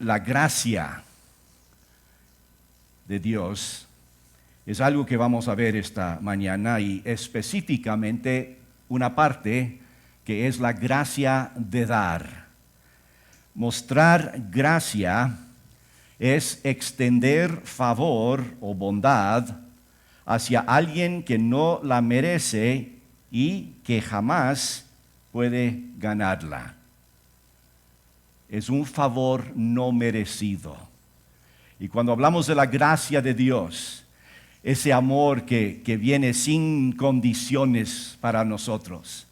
la gracia de Dios es algo que vamos a ver esta mañana, y específicamente una parte que es la gracia de dar. Mostrar gracia es extender favor o bondad hacia alguien que no la merece y que jamás puede ganarla. Es un favor no merecido. Y cuando hablamos de la gracia de Dios, ese amor que viene sin condiciones para nosotros,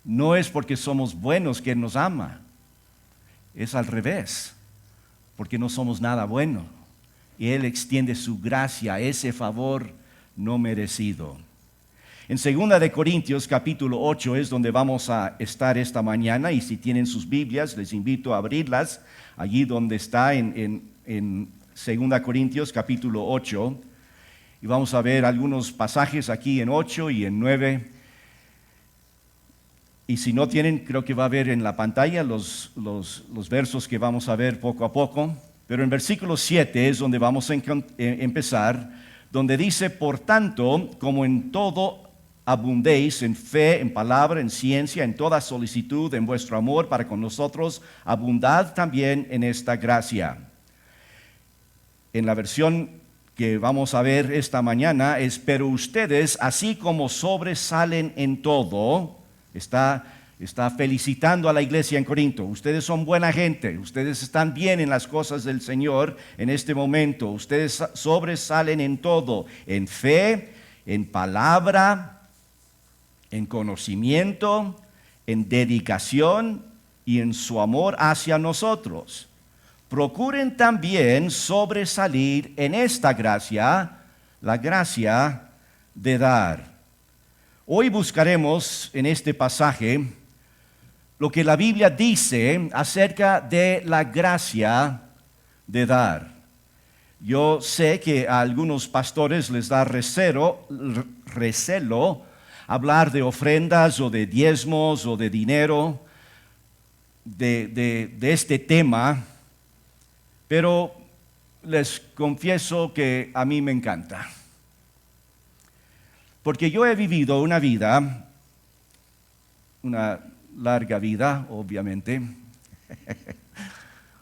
no es porque somos buenos que nos ama, es al revés, porque no somos nada bueno. Y Él extiende su gracia, ese favor no merecido. En 2 de Corintios capítulo 8 es donde vamos a estar esta mañana, y si tienen sus Biblias les invito a abrirlas allí donde está en 2 Corintios capítulo 8, y vamos a ver algunos pasajes aquí en 8 y en 9. Y si no tienen, creo que va a ver en la pantalla los versos que vamos a ver poco a poco. Pero en versículo 7 es donde vamos a empezar, donde dice: por tanto, como en todo abundéis en fe, en palabra, en ciencia, en toda solicitud, en vuestro amor para con nosotros, abundad también en esta gracia. En la versión que vamos a ver esta mañana es: pero ustedes, así como sobresalen en todo, está felicitando a la iglesia en Corinto. Ustedes son buena gente, ustedes están bien en las cosas del Señor en este momento. Ustedes sobresalen en todo, en fe, en palabra, en conocimiento, en dedicación y en su amor hacia nosotros. Procuren también sobresalir en esta gracia, la gracia de dar. Hoy buscaremos en este pasaje lo que la Biblia dice acerca de la gracia de dar. Yo sé que a algunos pastores les da recelo hablar de ofrendas o de diezmos o de dinero, de este tema, pero les confieso que a mí me encanta. Porque yo he vivido una vida, una larga vida, obviamente,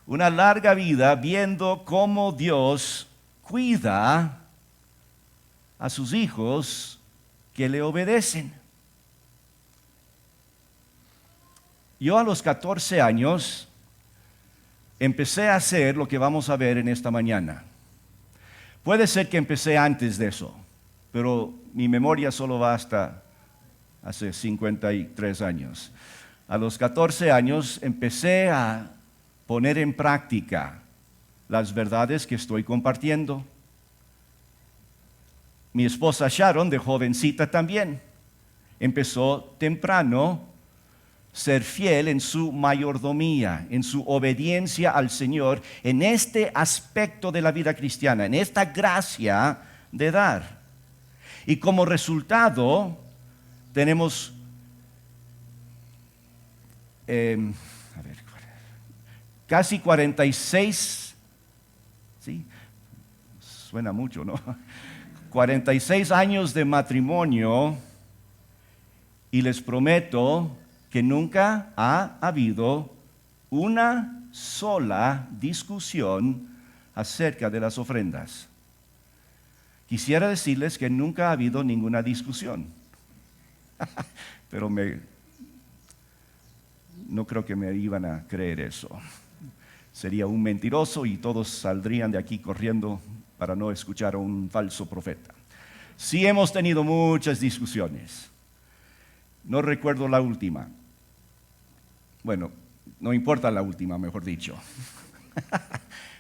una larga vida viendo cómo Dios cuida a sus hijos que le obedecen. Yo a los 14 años empecé a hacer lo que vamos a ver en esta mañana. Puede ser que empecé antes de eso, pero mi memoria solo va hasta hace 53 años. A los 14 años empecé a poner en práctica las verdades que estoy compartiendo. Mi esposa Sharon, de jovencita también, empezó temprano ser fiel en su mayordomía, en su obediencia al Señor, en este aspecto de la vida cristiana, en esta gracia de dar. Y como resultado tenemos casi 46, ¿sí? Suena mucho, ¿no? 46 años de matrimonio, y les prometo que nunca ha habido una sola discusión acerca de las ofrendas. Quisiera decirles que nunca ha habido ninguna discusión, pero no creo que me iban a creer eso. Sería un mentiroso y todos saldrían de aquí corriendo para no escuchar a un falso profeta. Sí hemos tenido muchas discusiones. No recuerdo la última. Bueno, no importa la última, mejor dicho.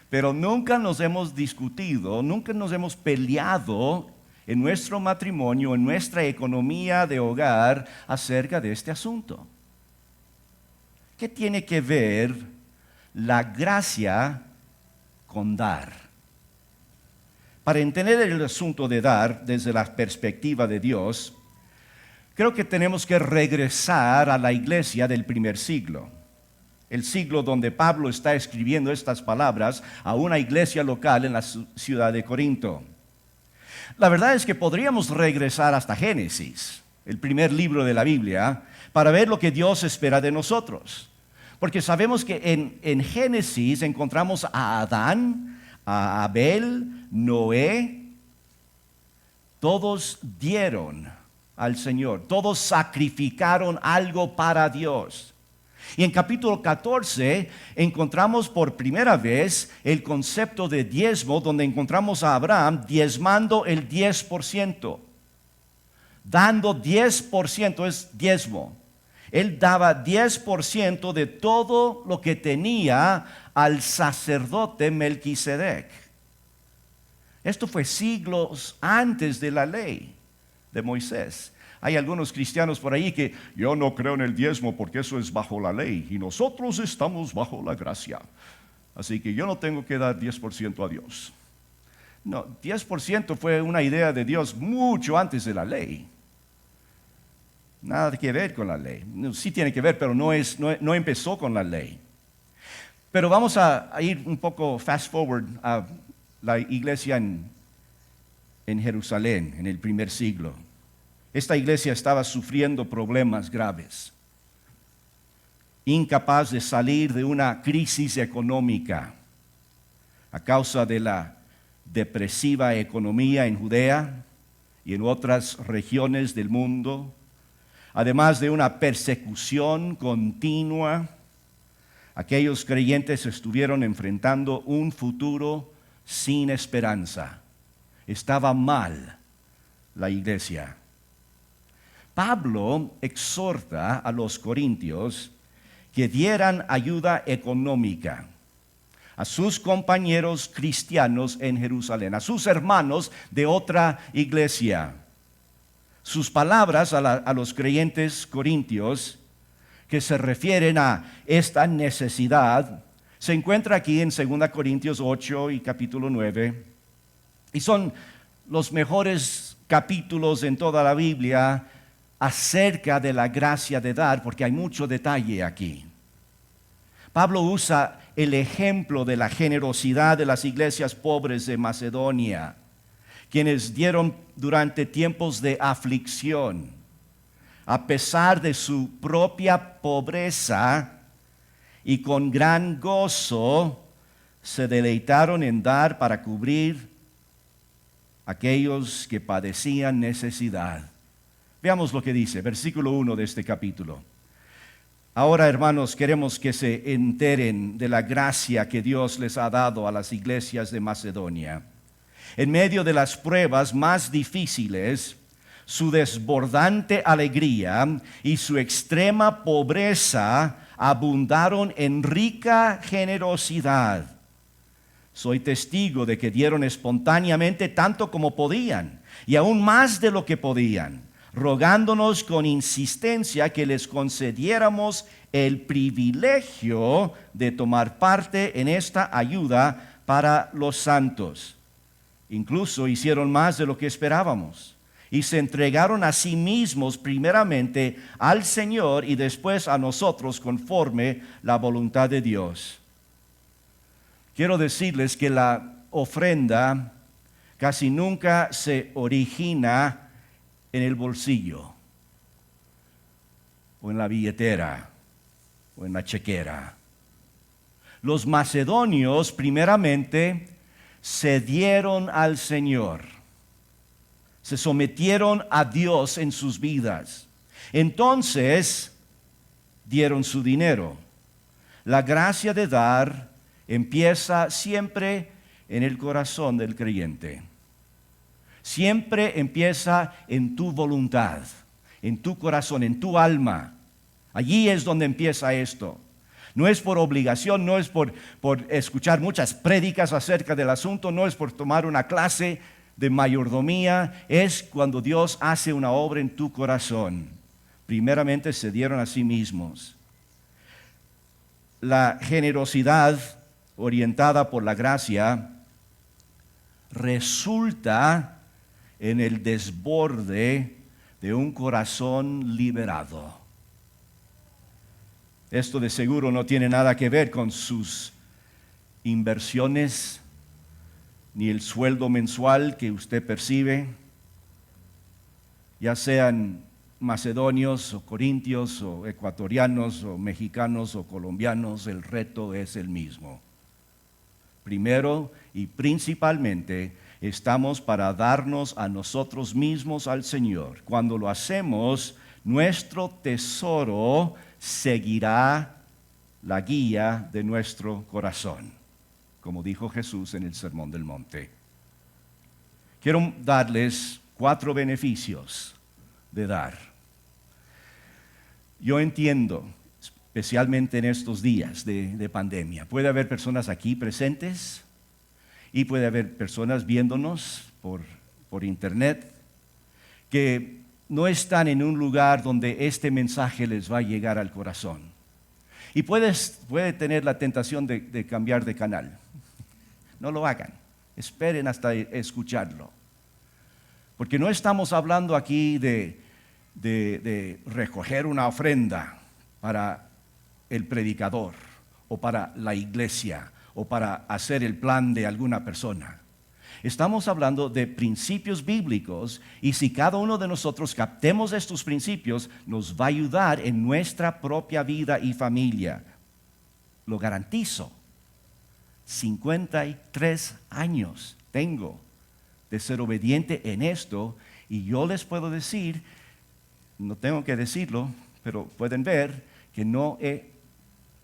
Pero nunca nos hemos discutido, nunca nos hemos peleado en nuestro matrimonio, en nuestra economía de hogar acerca de este asunto. ¿Qué tiene que ver la gracia con dar? Para entender el asunto de dar desde la perspectiva de Dios, creo que tenemos que regresar a la iglesia del primer siglo. el siglo donde Pablo está escribiendo estas palabras a una iglesia local en la ciudad de Corinto. La verdad es que podríamos regresar hasta Génesis, el primer libro de la Biblia, para ver lo que Dios espera de nosotros. Porque sabemos que en Génesis encontramos a Adán, a Abel, Noé. Todos dieron al Señor, todos sacrificaron algo para Dios. Y en capítulo 14 encontramos por primera vez el concepto de diezmo, donde encontramos a Abraham diezmando el 10%. Dando 10% es diezmo. Él daba 10% de todo lo que tenía al sacerdote Melquisedec. Esto fue siglos antes de la ley de Moisés. Hay algunos cristianos por ahí que yo no creo en el diezmo porque eso es bajo la ley y nosotros estamos bajo la gracia. Así que yo no tengo que dar 10% a Dios. No, 10% fue una idea de Dios mucho antes de la ley. Nada que ver con la ley. Sí tiene que ver, pero no empezó con la ley. Pero vamos a ir un poco fast forward a la iglesia en Jerusalén en el primer siglo. Esta iglesia estaba sufriendo problemas graves, incapaz de salir de una crisis económica a causa de la depresiva economía en Judea y en otras regiones del mundo, además de una persecución continua. Aquellos creyentes estuvieron enfrentando un futuro sin esperanza. Estaba mal la iglesia. Pablo exhorta a los corintios que dieran ayuda económica a sus compañeros cristianos en Jerusalén, a sus hermanos de otra iglesia. Sus palabras a los creyentes corintios que se refieren a esta necesidad se encuentra aquí en 2 Corintios 8 y capítulo 9. Y son los mejores capítulos en toda la Biblia acerca de la gracia de dar, porque hay mucho detalle aquí. Pablo usa el ejemplo de la generosidad de las iglesias pobres de Macedonia, quienes dieron durante tiempos de aflicción, a pesar de su propia pobreza, y con gran gozo se deleitaron en dar para cubrir aquellos que padecían necesidad. Veamos lo que dice, versículo 1 de este capítulo. Ahora, hermanos, queremos que se enteren de la gracia que Dios les ha dado a las iglesias de Macedonia. En medio de las pruebas más difíciles, su desbordante alegría y su extrema pobreza abundaron en rica generosidad. Soy testigo de que dieron espontáneamente tanto como podían, y aún más de lo que podían, rogándonos con insistencia que les concediéramos el privilegio de tomar parte en esta ayuda para los santos. Incluso hicieron más de lo que esperábamos y se entregaron a sí mismos primeramente al Señor y después a nosotros conforme la voluntad de Dios. Quiero decirles que la ofrenda casi nunca se origina en el bolsillo, o en la billetera, o en la chequera. Los macedonios primeramente se dieron al Señor, se sometieron a Dios en sus vidas. Entonces dieron su dinero. La gracia de dar empieza siempre en el corazón del creyente. Siempre empieza en tu voluntad, en tu corazón, en tu alma. Allí es donde empieza esto. No es por obligación, no es por escuchar muchas prédicas acerca del asunto, no es por tomar una clase de mayordomía, es cuando Dios hace una obra en tu corazón. Primeramente se dieron a sí mismos. La generosidad orientada por la gracia resulta en el desborde de un corazón liberado. Esto de seguro no tiene nada que ver con sus inversiones, ni el sueldo mensual que usted percibe, ya sean macedonios o corintios o ecuatorianos o mexicanos o colombianos, el reto es el mismo. Primero y principalmente estamos para darnos a nosotros mismos al Señor. Cuando lo hacemos, nuestro tesoro seguirá la guía de nuestro corazón, como dijo Jesús en el Sermón del Monte. Quiero darles 4 beneficios de dar. Yo entiendo, especialmente en estos días de pandemia, puede haber personas aquí presentes y puede haber personas viéndonos por internet que no están en un lugar donde este mensaje les va a llegar al corazón. Y puede tener la tentación de cambiar de canal. No lo hagan, esperen hasta escucharlo. Porque no estamos hablando aquí de recoger una ofrenda para el predicador o para la iglesia o para hacer el plan de alguna persona. Estamos hablando de principios bíblicos y si cada uno de nosotros captemos estos principios, nos va a ayudar en nuestra propia vida y familia. Lo garantizo. 53 años tengo de ser obediente en esto y yo les puedo decir, no tengo que decirlo, pero pueden ver que no he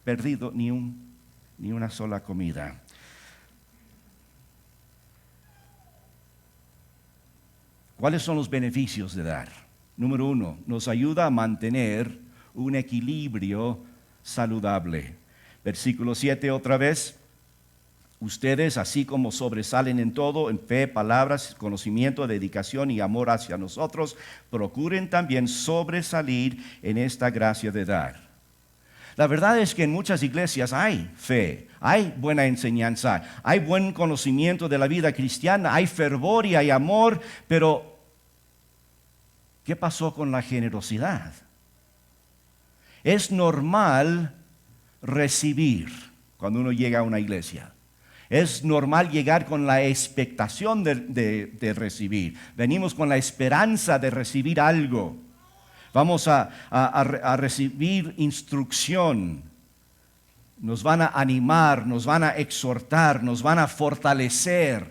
perdido ni una sola comida. ¿Cuáles son los beneficios de dar? Número 1, nos ayuda a mantener un equilibrio saludable. Versículo 7 otra vez. Ustedes, así como sobresalen en todo, en fe, palabras, conocimiento, dedicación y amor hacia nosotros, procuren también sobresalir en esta gracia de dar. La verdad es que en muchas iglesias hay fe, hay buena enseñanza, hay buen conocimiento de la vida cristiana, hay fervor y hay amor, pero ¿qué pasó con la generosidad? Es normal recibir cuando uno llega a una iglesia. Es normal llegar con la expectación de recibir. Venimos con la esperanza de recibir algo. Vamos a recibir instrucción. Nos van a animar, nos van a exhortar, nos van a fortalecer.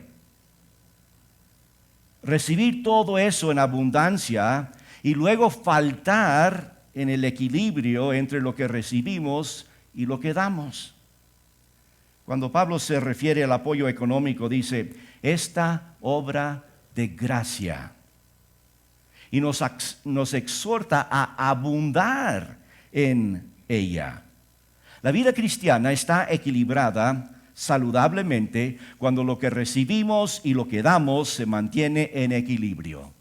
Recibir todo eso en abundancia y luego faltar en el equilibrio entre lo que recibimos y lo que damos. Cuando Pablo se refiere al apoyo económico, dice, esta obra de gracia. Y nos exhorta a abundar en ella. La vida cristiana está equilibrada saludablemente cuando lo que recibimos y lo que damos se mantiene en equilibrio.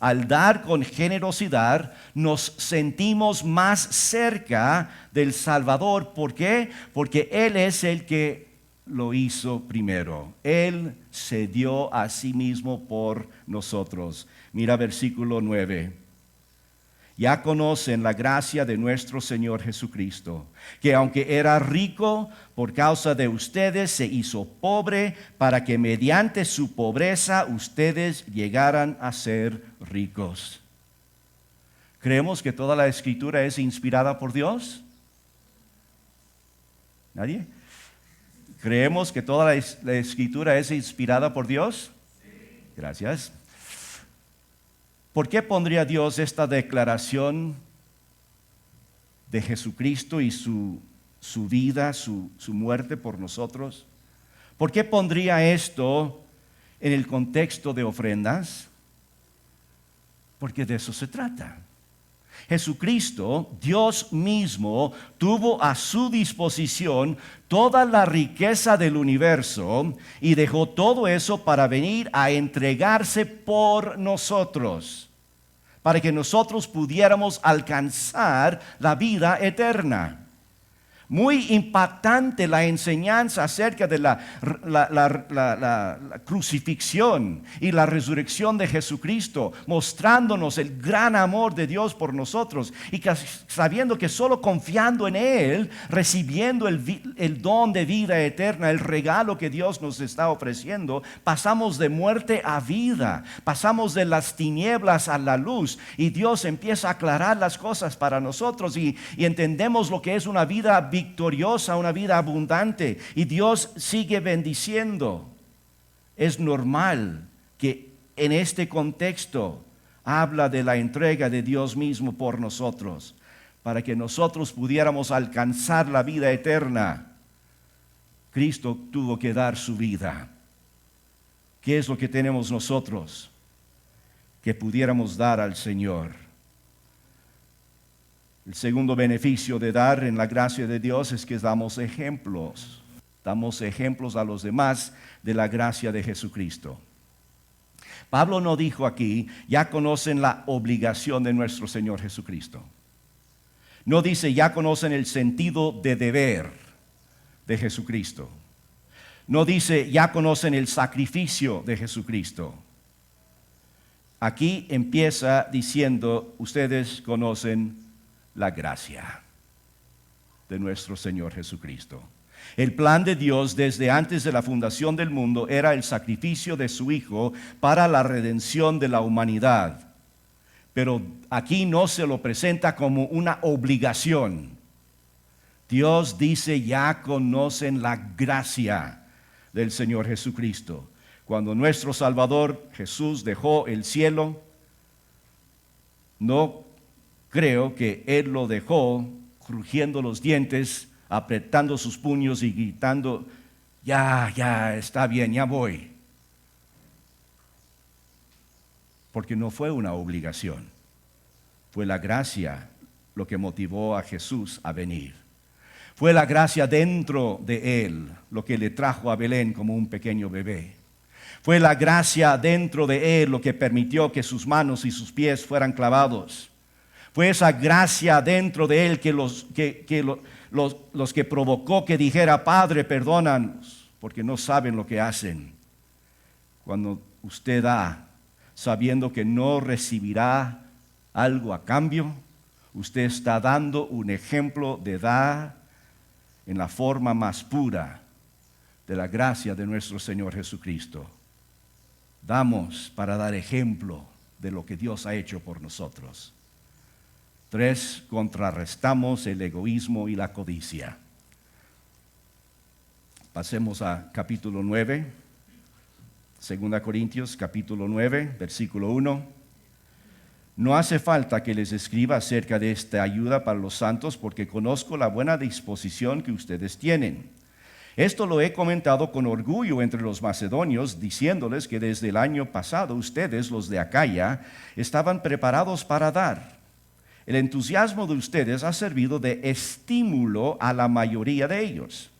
Al dar con generosidad, nos sentimos más cerca del Salvador. ¿Por qué? Porque Él es el que lo hizo primero. Él se dio a sí mismo por nosotros. Mira versículo 9. Ya conocen la gracia de nuestro Señor Jesucristo, que aunque era rico, por causa de ustedes se hizo pobre, para que mediante su pobreza ustedes llegaran a ser ricos. ¿Creemos que toda la Escritura es inspirada por Dios? ¿Nadie? ¿Creemos que toda la Escritura es inspirada por Dios? Sí. Gracias. ¿Por qué pondría Dios esta declaración de Jesucristo y su vida, su muerte por nosotros? ¿Por qué pondría esto en el contexto de ofrendas? Porque de eso se trata. Jesucristo, Dios mismo, tuvo a su disposición toda la riqueza del universo y dejó todo eso para venir a entregarse por nosotros, para que nosotros pudiéramos alcanzar la vida eterna. Muy impactante la enseñanza acerca de la crucifixión y la resurrección de Jesucristo, mostrándonos el gran amor de Dios por nosotros y sabiendo que solo confiando en Él, recibiendo el don de vida eterna, el regalo que Dios nos está ofreciendo, pasamos de muerte a vida, pasamos de las tinieblas a la luz y Dios empieza a aclarar las cosas para nosotros y entendemos lo que es una vida victoriosa, una vida abundante, y Dios sigue bendiciendo. Es normal que en este contexto habla de la entrega de Dios mismo por nosotros, para que nosotros pudiéramos alcanzar la vida eterna. Cristo tuvo que dar su vida. ¿Qué es lo que tenemos nosotros que pudiéramos dar al Señor? El segundo beneficio de dar en la gracia de Dios es que damos ejemplos a los demás de la gracia de Jesucristo. Pablo no dijo aquí, ya conocen la obligación de nuestro Señor Jesucristo. No dice, ya conocen el sentido de deber de Jesucristo. No dice, ya conocen el sacrificio de Jesucristo. Aquí empieza diciendo, ustedes conocen la gracia de nuestro Señor Jesucristo. El plan de Dios desde antes de la fundación del mundo era el sacrificio de su Hijo para la redención de la humanidad. Pero aquí no se lo presenta como una obligación. Dios dice, ya conocen la gracia del Señor Jesucristo. Cuando nuestro Salvador Jesús dejó el cielo, no creo que Él lo dejó crujiendo los dientes, apretando sus puños y gritando, ya, está bien, ya voy. Porque no fue una obligación, fue la gracia lo que motivó a Jesús a venir. Fue la gracia dentro de Él lo que le trajo a Belén como un pequeño bebé. Fue la gracia dentro de Él lo que permitió que sus manos y sus pies fueran clavados. Fue esa gracia dentro de Él que los que provocó que dijera, Padre, perdónanos, porque no saben lo que hacen. Cuando usted da, sabiendo que no recibirá algo a cambio, usted está dando un ejemplo de dar en la forma más pura de la gracia de nuestro Señor Jesucristo. Damos para dar ejemplo de lo que Dios ha hecho por nosotros. 3, contrarrestamos el egoísmo y la codicia. Pasemos a capítulo 9, 2 Corintios capítulo 9, versículo 1. No hace falta que les escriba acerca de esta ayuda para los santos, porque conozco la buena disposición que ustedes tienen. Esto lo he comentado con orgullo entre los macedonios, diciéndoles que desde el año pasado ustedes, los de Acaya, estaban preparados para dar. El entusiasmo de ustedes ha servido de estímulo a la mayoría de ellos.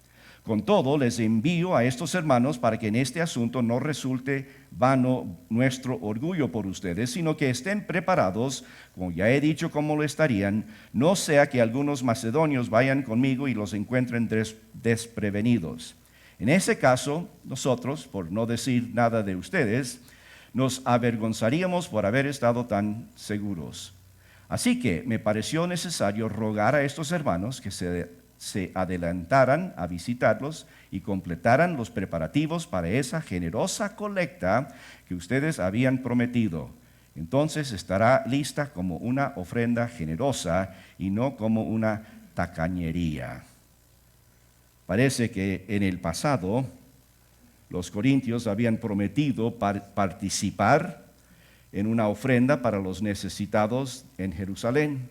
Con todo, les envío a estos hermanos para que en este asunto no resulte vano nuestro orgullo por ustedes, sino que estén preparados, como ya he dicho cómo lo estarían, no sea que algunos macedonios vayan conmigo y los encuentren desprevenidos. En ese caso, nosotros, por no decir nada de ustedes, nos avergonzaríamos por haber estado tan seguros. Así que me pareció necesario rogar a estos hermanos que se adelantaran a visitarlos y completaran los preparativos para esa generosa colecta que ustedes habían prometido. Entonces estará lista como una ofrenda generosa y no como una tacañería. Parece que en el pasado los corintios habían prometido participar en una ofrenda para los necesitados en Jerusalén.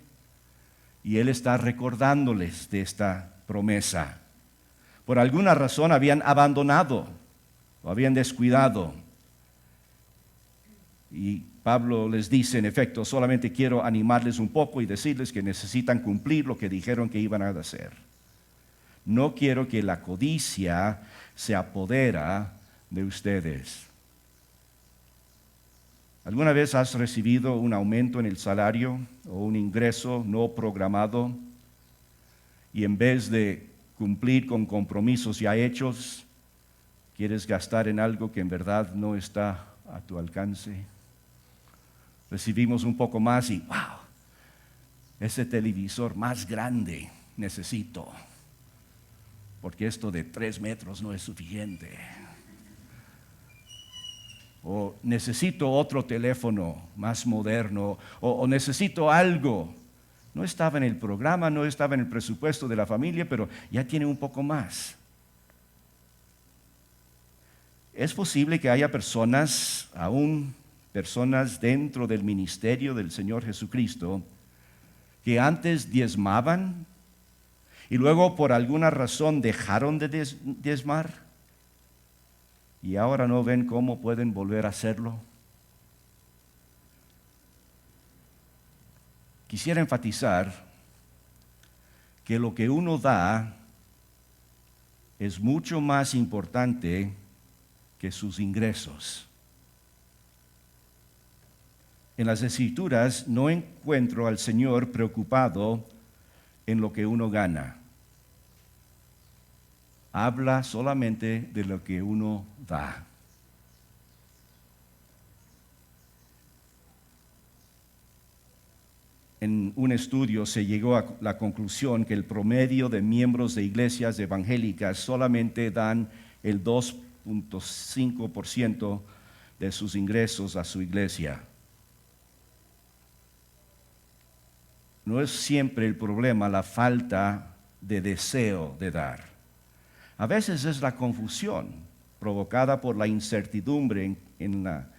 Y Él está recordándoles de esta promesa. Por alguna razón habían abandonado o habían descuidado. Y Pablo les dice, en efecto, solamente quiero animarles un poco y decirles que necesitan cumplir lo que dijeron que iban a hacer. No quiero que la codicia se apodera de ustedes. ¿Alguna vez has recibido un aumento en el salario o un ingreso no programado y en vez de cumplir con compromisos ya hechos. ¿Quieres gastar en algo que en verdad no está a tu alcance? Recibimos un poco más y ¡wow! Ese televisor más grande necesito, porque esto de 3 metros no es suficiente. O necesito otro teléfono más moderno, o necesito algo. No estaba en el programa, no estaba en el presupuesto de la familia, pero ya tiene un poco más. Es posible que haya personas, aún personas dentro del ministerio del Señor Jesucristo, que antes diezmaban y luego por alguna razón dejaron de diezmar y ahora no ven cómo pueden volver a hacerlo. Quisiera enfatizar que lo que uno da es mucho más importante que sus ingresos. En las Escrituras no encuentro al Señor preocupado en lo que uno gana. Habla solamente de lo que uno da. En un estudio se llegó a la conclusión que el promedio de miembros de iglesias evangélicas solamente dan el 2.5% de sus ingresos a su iglesia. No es siempre el problema la falta de deseo de dar. A veces es la confusión provocada por la incertidumbre en la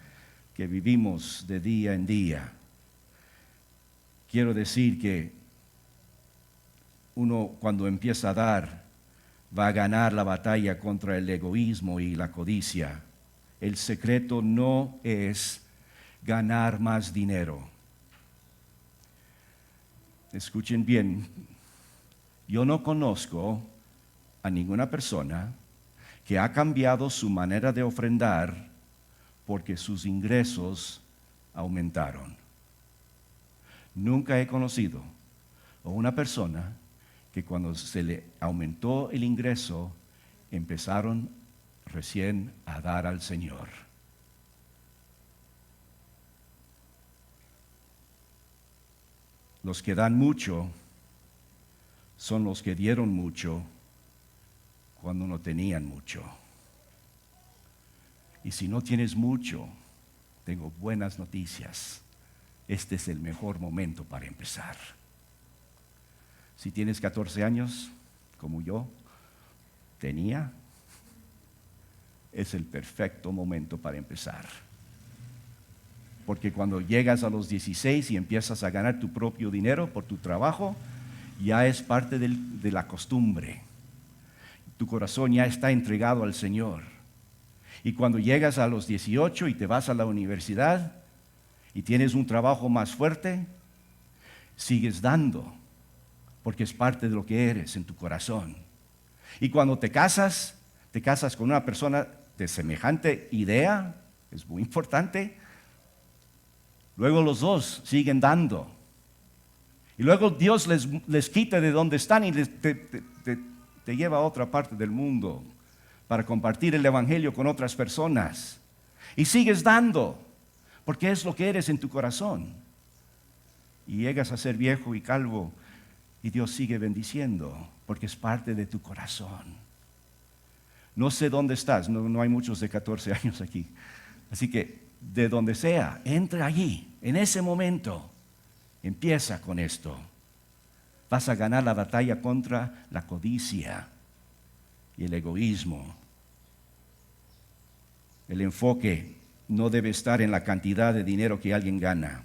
que vivimos de día en día. Quiero decir que uno cuando empieza a dar va a ganar la batalla contra el egoísmo y la codicia. El secreto no es ganar más dinero. Escuchen bien, yo no conozco a ninguna persona que ha cambiado su manera de ofrendar porque sus ingresos aumentaron. Nunca he conocido a una persona que cuando se le aumentó el ingreso empezaron recién a dar al Señor. Los que dan mucho son los que dieron mucho cuando no tenían mucho. Y si no tienes mucho, tengo buenas noticias. Este es el mejor momento para empezar. Si tienes 14 años, como yo tenía, es el perfecto momento para empezar. Porque cuando llegas a los 16 y empiezas a ganar tu propio dinero por tu trabajo, ya es parte de la costumbre. Tu corazón ya está entregado al Señor. Y cuando llegas a los 18 y te vas a la universidad y tienes un trabajo más fuerte, sigues dando, porque es parte de lo que eres en tu corazón. Y cuando te casas con una persona de semejante idea, es muy importante. Luego los dos siguen dando. Y luego Dios les quita de donde están y te lleva a otra parte del mundo para compartir el evangelio con otras personas. Y sigues dando, porque es lo que eres en tu corazón. Y llegas a ser viejo y calvo y Dios sigue bendiciendo, porque es parte de tu corazón. No sé dónde estás, no hay muchos de 14 años aquí. Así que de donde sea, entra allí, en ese momento, empieza con esto. Vas a ganar la batalla contra la codicia y el egoísmo. El enfoque no debe estar en la cantidad de dinero que alguien gana.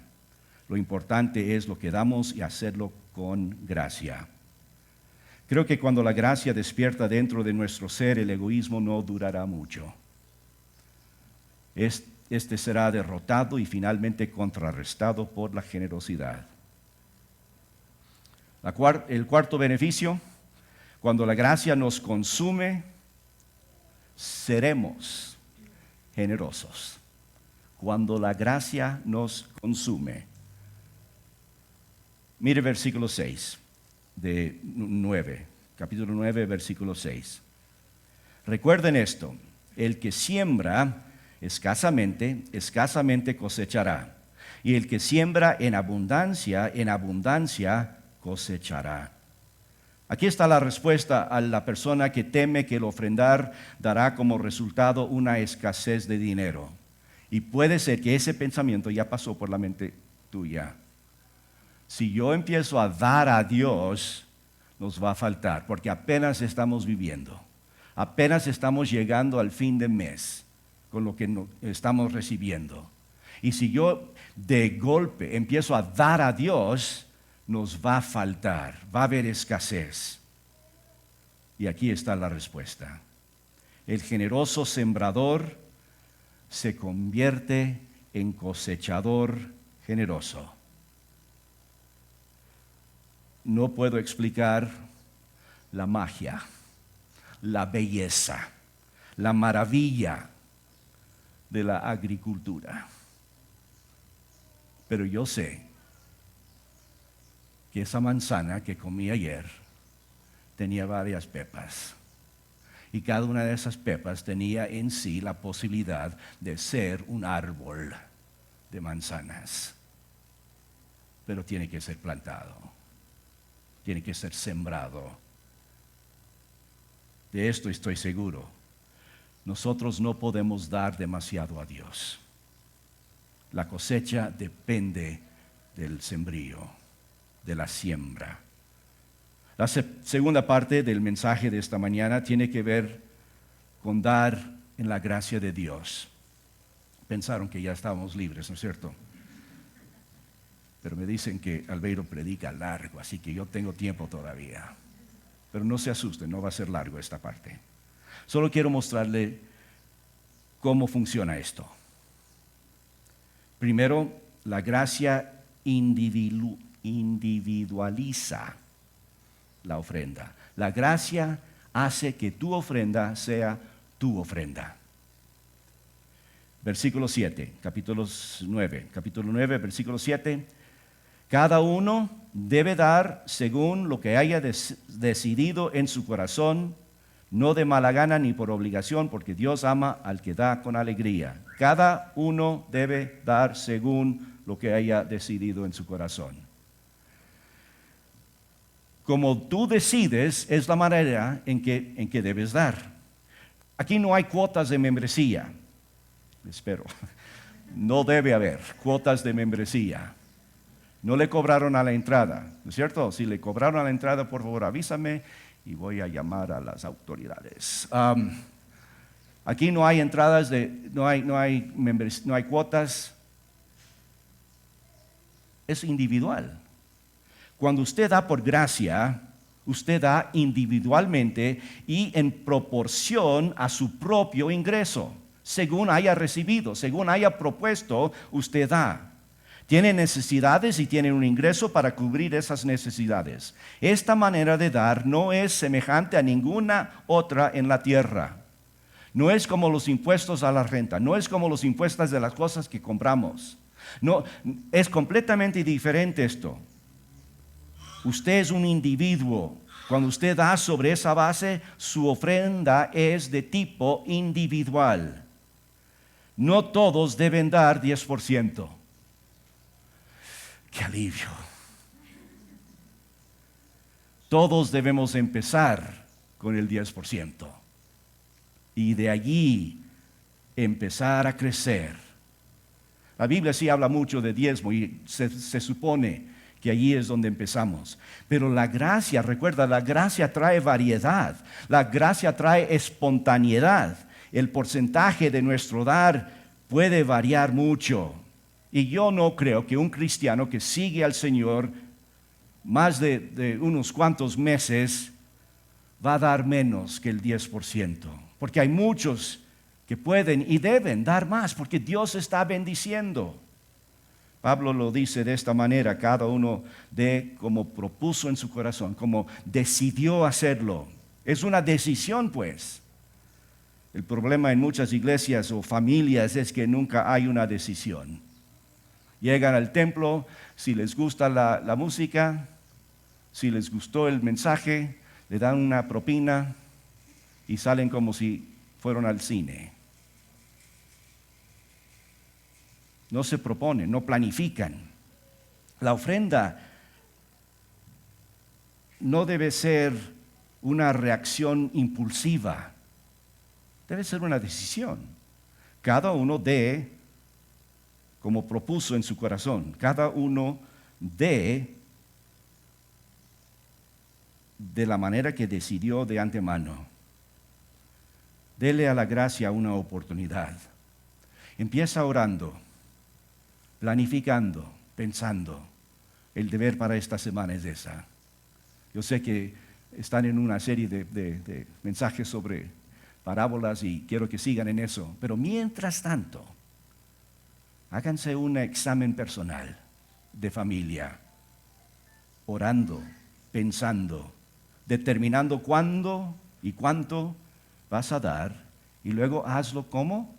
Lo importante es lo que damos y hacerlo con gracia. Creo que cuando la gracia despierta dentro de nuestro ser, el egoísmo no durará mucho. Este será derrotado y finalmente contrarrestado por la generosidad. El cuarto beneficio, cuando la gracia nos consume, seremos generosos. Cuando la gracia nos consume. Mire versículo 6 de 9. capítulo 9, versículo 6. Recuerden esto, el que siembra escasamente, escasamente cosechará. Y el que siembra en abundancia cosechará. Aquí está la respuesta a la persona que teme que el ofrendar dará como resultado una escasez de dinero. Y puede ser que ese pensamiento ya pasó por la mente tuya. Si yo empiezo a dar a Dios, nos va a faltar, porque apenas estamos viviendo. Apenas estamos llegando al fin de mes con lo que estamos recibiendo. Y si yo de golpe empiezo a dar a Dios, nos va a faltar, va a haber escasez. Y aquí está la respuesta. El generoso sembrador se convierte en cosechador generoso. No puedo explicar la magia, la belleza, la maravilla de la agricultura. Pero yo sé que esa manzana que comí ayer tenía varias pepas. Y cada una de esas pepas tenía en sí la posibilidad de ser un árbol de manzanas. Pero tiene que ser plantado, tiene que ser sembrado. De esto estoy seguro. Nosotros no podemos dar demasiado a Dios. La cosecha depende del sembrío, de la siembra. La segunda parte del mensaje de esta mañana tiene que ver con dar en la gracia de Dios. Pensaron que ya estábamos libres, ¿no es cierto? Pero me dicen que Albeiro predica largo, así que yo tengo tiempo todavía. Pero no se asusten, no va a ser largo esta parte. Solo quiero mostrarle cómo funciona esto. Primero, la gracia individualiza la ofrenda. La gracia hace que tu ofrenda sea tu ofrenda. Versículo 7, capítulo 9, versículo 7. Cada uno debe dar según lo que haya decidido en su corazón, no de mala gana ni por obligación, porque Dios ama al que da con alegría. Cada uno debe dar según lo que haya decidido en su corazón. Como tú decides es la manera en que debes dar. Aquí no hay cuotas de membresía. Espero. No debe haber cuotas de membresía. No le cobraron a la entrada, ¿no es cierto? Si le cobraron a la entrada, por favor avísame y voy a llamar a las autoridades. Aquí no hay entradas, no hay cuotas. Es individual. Cuando usted da por gracia, usted da individualmente y en proporción a su propio ingreso. Según haya recibido, según haya propuesto, usted da. Tiene necesidades y tiene un ingreso para cubrir esas necesidades. Esta manera de dar no es semejante a ninguna otra en la tierra. No es como los impuestos a la renta, no es como los impuestos de las cosas que compramos. No, es completamente diferente esto. Usted es un individuo. Cuando usted da sobre esa base, su ofrenda es de tipo individual. No todos deben dar 10%. ¡Qué alivio! Todos debemos empezar con el 10%. Y de allí empezar a crecer. La Biblia sí habla mucho de diezmo y se supone que allí es donde empezamos. Pero la gracia, recuerda, la gracia trae variedad. La gracia trae espontaneidad. El porcentaje de nuestro dar puede variar mucho. Y yo no creo que un cristiano que sigue al Señor más de unos cuantos meses va a dar menos que el 10%. Porque hay muchos que pueden y deben dar más porque Dios está bendiciendo. Pablo lo dice de esta manera: cada uno dé como propuso en su corazón, como decidió hacerlo. Es una decisión, pues. El problema en muchas iglesias o familias es que nunca hay una decisión. Llegan al templo, si les gusta la música, si les gustó el mensaje, le dan una propina y salen como si fueron al cine. No se proponen, no planifican. La ofrenda no debe ser una reacción impulsiva, debe ser una decisión. Cada uno dé como propuso en su corazón, cada uno dé de la manera que decidió de antemano. Dele a la gracia una oportunidad. Empieza orando, planificando, pensando. El deber para esta semana es esa. Yo sé que están en una serie de mensajes sobre parábolas y quiero que sigan en eso. Pero mientras tanto, háganse un examen personal de familia, orando, pensando, determinando cuándo y cuánto vas a dar y luego hazlo ¿cómo?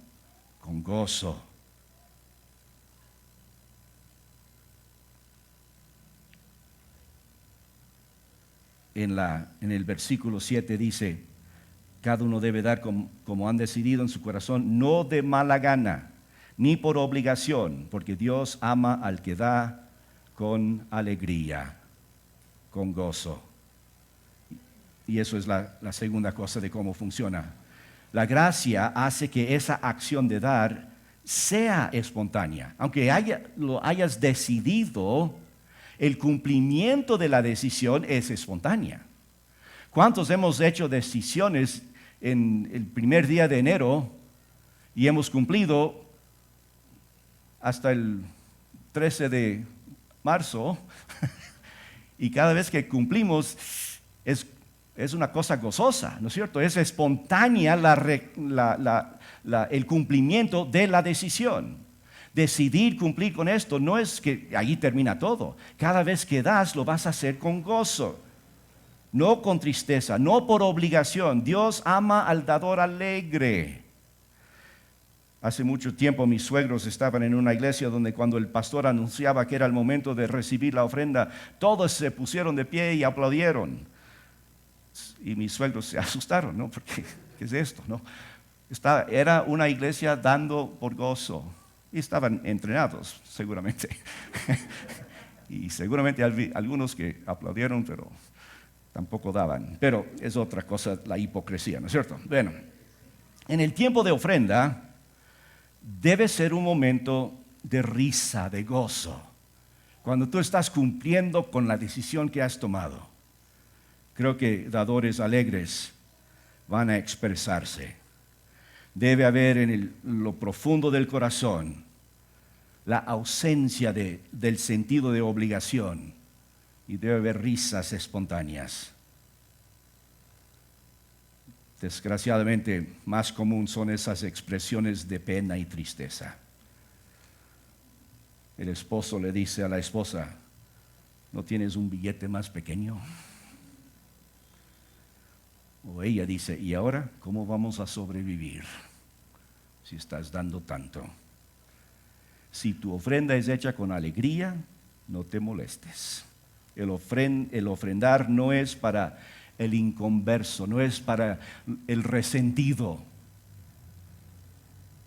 Con gozo. En el versículo 7 dice, cada uno debe dar como han decidido en su corazón, no de mala gana, ni por obligación, porque Dios ama al que da con alegría, con gozo. Y eso es la segunda cosa de cómo funciona. La gracia hace que esa acción de dar sea espontánea. Aunque lo hayas decidido, el cumplimiento de la decisión es espontánea. ¿Cuántos hemos hecho decisiones en el primer día de enero y hemos cumplido hasta el 13 de marzo? Y cada vez que cumplimos es una cosa gozosa, ¿no es cierto? Es espontánea el cumplimiento de la decisión. Decidir cumplir con esto no es que allí termina todo. Cada vez que das lo vas a hacer con gozo, no con tristeza, no por obligación. Dios ama al dador alegre. Hace mucho tiempo mis suegros estaban en una iglesia donde cuando el pastor anunciaba que era el momento de recibir la ofrenda, todos se pusieron de pie y aplaudieron. Y mis suegros se asustaron, ¿no? Porque, ¿qué es esto, no? Era una iglesia dando por gozo. Y estaban entrenados, seguramente. Y seguramente algunos que aplaudieron, pero tampoco daban. Pero es otra cosa, la hipocresía, ¿no es cierto? Bueno, en el tiempo de ofrenda debe ser un momento de risa, de gozo. Cuando tú estás cumpliendo con la decisión que has tomado. Creo que dadores alegres van a expresarse. Debe haber en lo profundo del corazón la ausencia del sentido de obligación y debe haber risas espontáneas. Desgraciadamente, más común son esas expresiones de pena y tristeza. El esposo le dice a la esposa, ¿no tienes un billete más pequeño? O ella dice, ¿y ahora cómo vamos a sobrevivir si estás dando tanto? Si tu ofrenda es hecha con alegría, no te molestes. El ofrendar no es para el inconverso, no es para el resentido.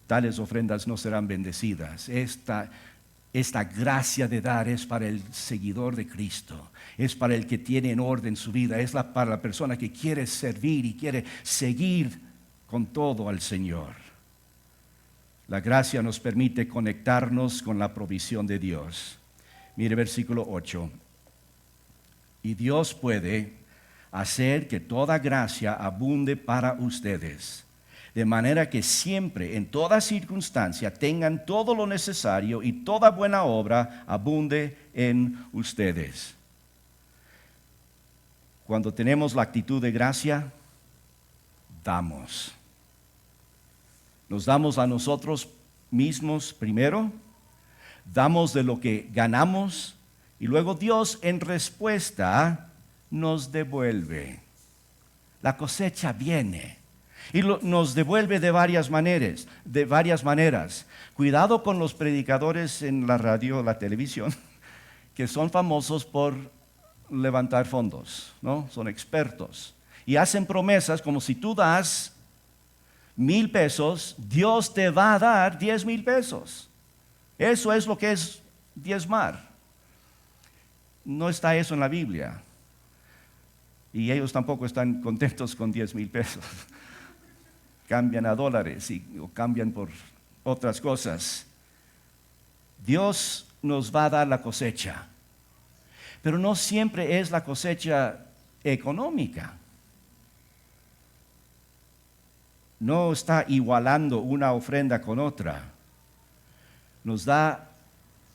Tales ofrendas no serán bendecidas. Esta gracia de dar es para el seguidor de Cristo, es para el que tiene en orden su vida, es para la persona que quiere servir y quiere seguir con todo al Señor. La gracia nos permite conectarnos con la provisión de Dios. Mire versículo 8. Y Dios puede hacer que toda gracia abunde para ustedes, de manera que siempre, en toda circunstancia, tengan todo lo necesario y toda buena obra abunde en ustedes. Cuando tenemos la actitud de gracia, damos. Nos damos a nosotros mismos primero, damos de lo que ganamos y luego Dios en respuesta nos devuelve. La cosecha viene y nos devuelve de varias maneras. Cuidado con los predicadores en la radio o la televisión que son famosos por levantar fondos, ¿no? Son expertos. Y hacen promesas como si tú das 1,000 pesos, Dios te va a dar 10,000 pesos. Eso es lo que es diezmar. No está eso en la Biblia. Y ellos tampoco están contentos con 10,000 pesos. Cambian a dólares o cambian por otras cosas. Dios nos va a dar la cosecha, pero no siempre es la cosecha económica. No está igualando una ofrenda con otra. Nos da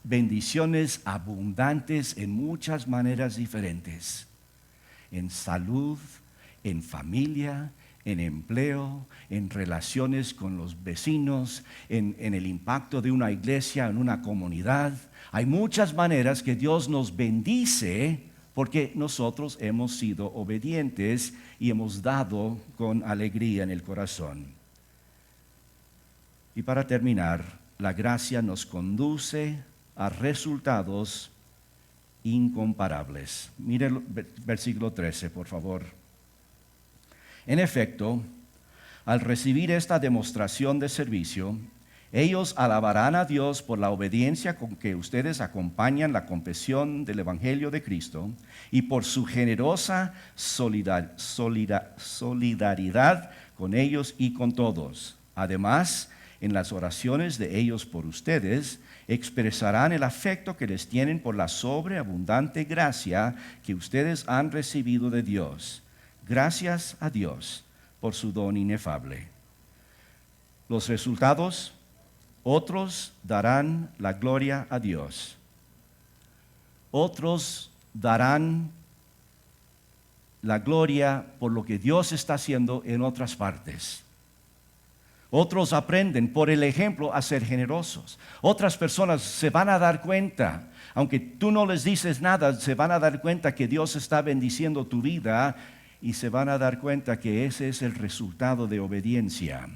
bendiciones abundantes en muchas maneras diferentes. En salud, en familia, en empleo, en relaciones con los vecinos, en el impacto de una iglesia, en una comunidad. Hay muchas maneras que Dios nos bendice porque nosotros hemos sido obedientes y hemos dado con alegría en el corazón. Y para terminar, la gracia nos conduce a resultados incomparables. Mire el versículo 13, por favor. En efecto, al recibir esta demostración de servicio, ellos alabarán a Dios por la obediencia con que ustedes acompañan la confesión del Evangelio de Cristo y por su generosa solidaridad con ellos y con todos. Además, en las oraciones de ellos por ustedes, expresarán el afecto que les tienen por la sobreabundante gracia que ustedes han recibido de Dios. Gracias a Dios por su don inefable. Los resultados: otros darán la gloria a Dios. Otros darán la gloria por lo que Dios está haciendo en otras partes. Otros aprenden por el ejemplo a ser generosos. Otras personas se van a dar cuenta, aunque tú no les dices nada, se van a dar cuenta que Dios está bendiciendo tu vida y se van a dar cuenta que ese es el resultado de obediencia.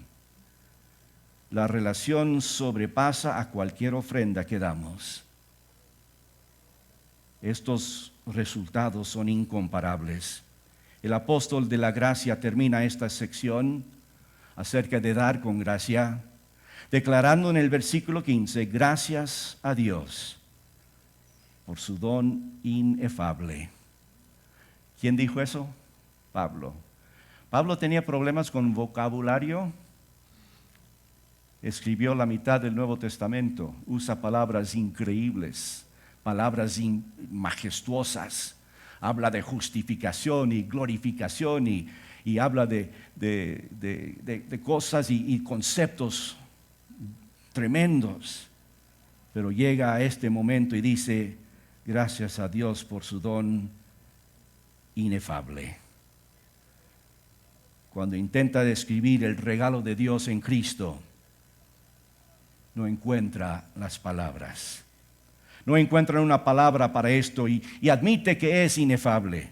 La relación sobrepasa a cualquier ofrenda que damos. Estos resultados son incomparables. El apóstol de la gracia termina esta sección acerca de dar con gracia, declarando en el versículo 15, gracias a Dios por su don inefable. ¿Quién dijo eso? Pablo. Pablo tenía problemas con vocabulario. Escribió la mitad del Nuevo Testamento, usa palabras increíbles, palabras majestuosas, habla de justificación y glorificación y habla de cosas y conceptos tremendos, pero llega a este momento y dice, gracias a Dios por su don inefable. Cuando intenta describir el regalo de Dios en Cristo, no encuentra las palabras. No encuentra una palabra para esto y admite que es inefable.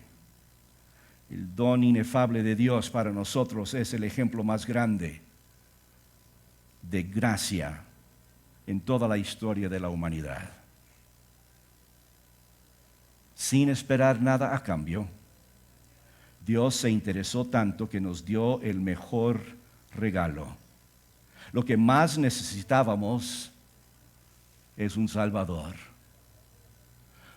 El don inefable de Dios para nosotros es el ejemplo más grande de gracia en toda la historia de la humanidad. Sin esperar nada a cambio, Dios se interesó tanto que nos dio el mejor regalo. Lo que más necesitábamos es un Salvador.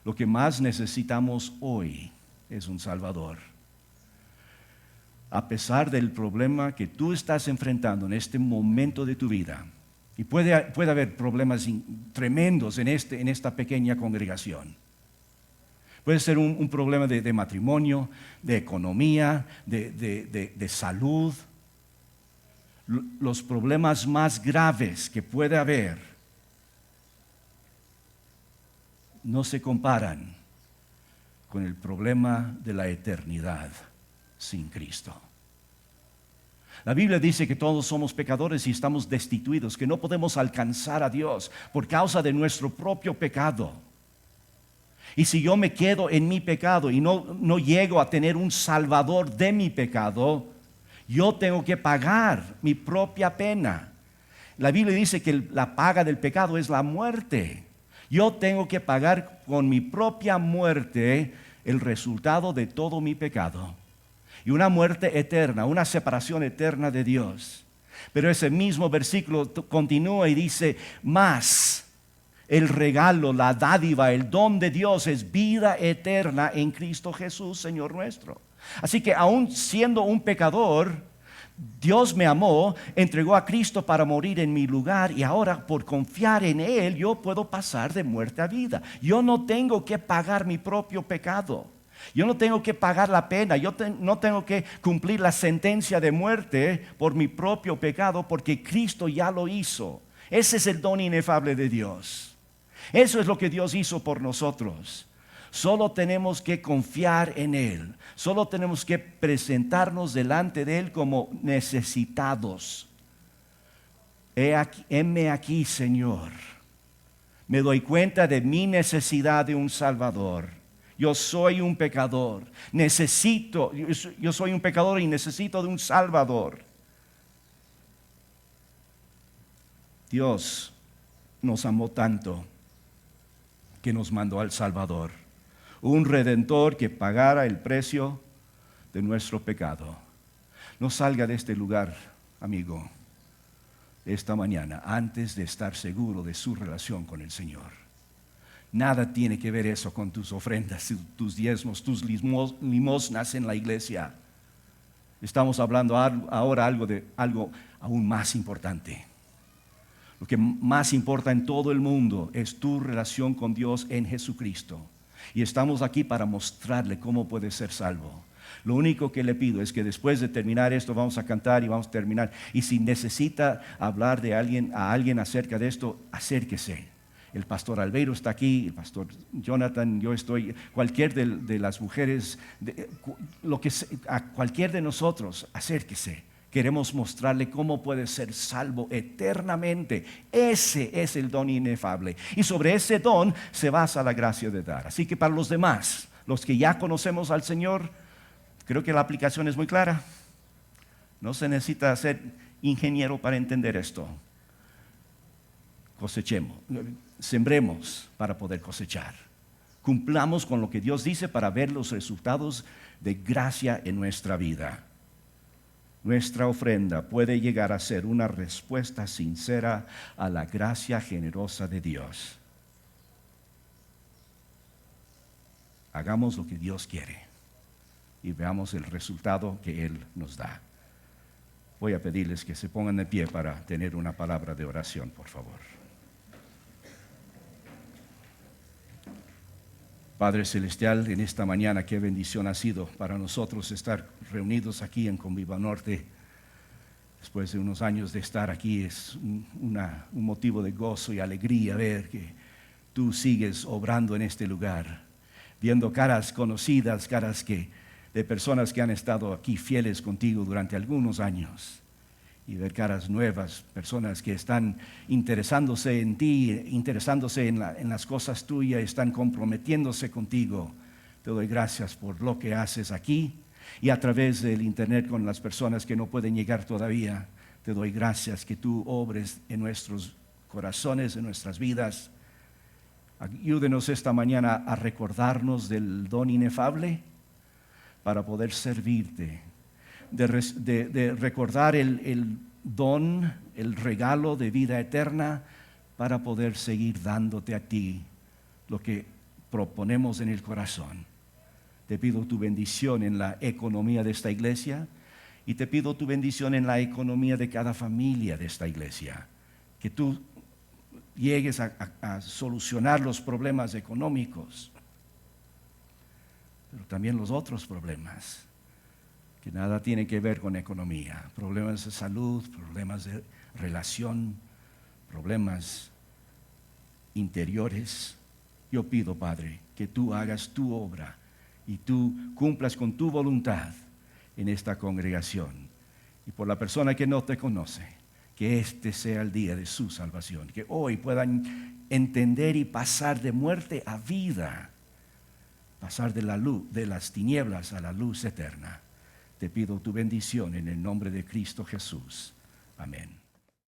Lo que más necesitamos hoy es un Salvador. A pesar del problema que tú estás enfrentando en este momento de tu vida, y puede haber problemas tremendos en esta pequeña congregación. Puede ser un problema de matrimonio, de economía, de salud. Los problemas más graves que puede haber no se comparan con el problema de la eternidad sin Cristo. La Biblia dice que todos somos pecadores y estamos destituidos, que no podemos alcanzar a Dios por causa de nuestro propio pecado. Y si yo me quedo en mi pecado y no llego a tener un salvador de mi pecado, yo tengo que pagar mi propia pena. La Biblia dice que la paga del pecado es la muerte. Yo tengo que pagar con mi propia muerte el resultado de todo mi pecado y una muerte eterna, una separación eterna de Dios. Pero ese mismo versículo continúa y dice, más el regalo, la dádiva, el don de Dios es vida eterna en Cristo Jesús, Señor nuestro. Así que aún siendo un pecador, Dios me amó, entregó a Cristo para morir en mi lugar y ahora por confiar en Él yo puedo pasar de muerte a vida. Yo no tengo que pagar mi propio pecado. Yo no tengo que pagar la pena, no tengo que cumplir la sentencia de muerte por mi propio pecado porque Cristo ya lo hizo. Ese es el don inefable de Dios. Eso es lo que Dios hizo por nosotros. Solo tenemos que confiar en Él. Solo tenemos que presentarnos delante de Él como necesitados. Heme aquí, Señor. Me doy cuenta de mi necesidad de un Salvador. Yo soy un pecador. Yo soy un pecador y necesito de un Salvador. Dios nos amó tanto que nos mandó al Salvador. Un Redentor que pagara el precio de nuestro pecado. No salga de este lugar, amigo, esta mañana, antes de estar seguro de su relación con el Señor. Nada tiene que ver eso con tus ofrendas, tus diezmos, tus limosnas en la iglesia. Estamos hablando ahora de algo aún más importante. Lo que más importa en todo el mundo es tu relación con Dios en Jesucristo. Y estamos aquí para mostrarle cómo puede ser salvo. Lo único que le pido es que después de terminar esto vamos a cantar y vamos a terminar. Y si necesita hablar a alguien acerca de esto, acérquese. El pastor Albeiro está aquí, el pastor Jonathan, yo estoy, cualquier de las mujeres, a cualquier de nosotros, acérquese. Queremos mostrarle cómo puede ser salvo eternamente. Ese es el don inefable. Y sobre ese don se basa la gracia de dar. Así que para los demás, los que ya conocemos al Señor, creo que la aplicación es muy clara. No se necesita ser ingeniero para entender esto. Cosechemos, sembremos para poder cosechar. Cumplamos con lo que Dios dice para ver los resultados de gracia en nuestra vida. Nuestra ofrenda puede llegar a ser una respuesta sincera a la gracia generosa de Dios. Hagamos lo que Dios quiere y veamos el resultado que Él nos da. Voy a pedirles que se pongan de pie para tener una palabra de oración, por favor. Padre Celestial, en esta mañana qué bendición ha sido para nosotros estar reunidos aquí en Conviva Norte. Después de unos años de estar aquí es un motivo de gozo y alegría ver que tú sigues obrando en este lugar, viendo caras conocidas, caras de personas que han estado aquí fieles contigo durante algunos años. Y ver caras nuevas, personas que están interesándose en ti, interesándose en las cosas tuyas, están comprometiéndose contigo. Te doy gracias por lo que haces aquí y a través del internet con las personas que no pueden llegar todavía. Te doy gracias que tú obres en nuestros corazones, en nuestras vidas. Ayúdenos esta mañana a recordarnos del don inefable para poder servirte. De recordar el don, el regalo de vida eterna para poder seguir dándote a ti lo que proponemos en el corazón. Te pido tu bendición en la economía de esta iglesia y te pido tu bendición en la economía de cada familia de esta iglesia. Que tú llegues a solucionar los problemas económicos, pero también los otros problemas que nada tiene que ver con economía, problemas de salud, problemas de relación, problemas interiores. Yo pido, Padre, que tú hagas tu obra y tú cumplas con tu voluntad en esta congregación. Y por la persona que no te conoce, que este sea el día de su salvación, que hoy puedan entender y pasar de muerte a vida, pasar de la luz, de las tinieblas a la luz eterna. Te pido tu bendición en el nombre de Cristo Jesús. Amén.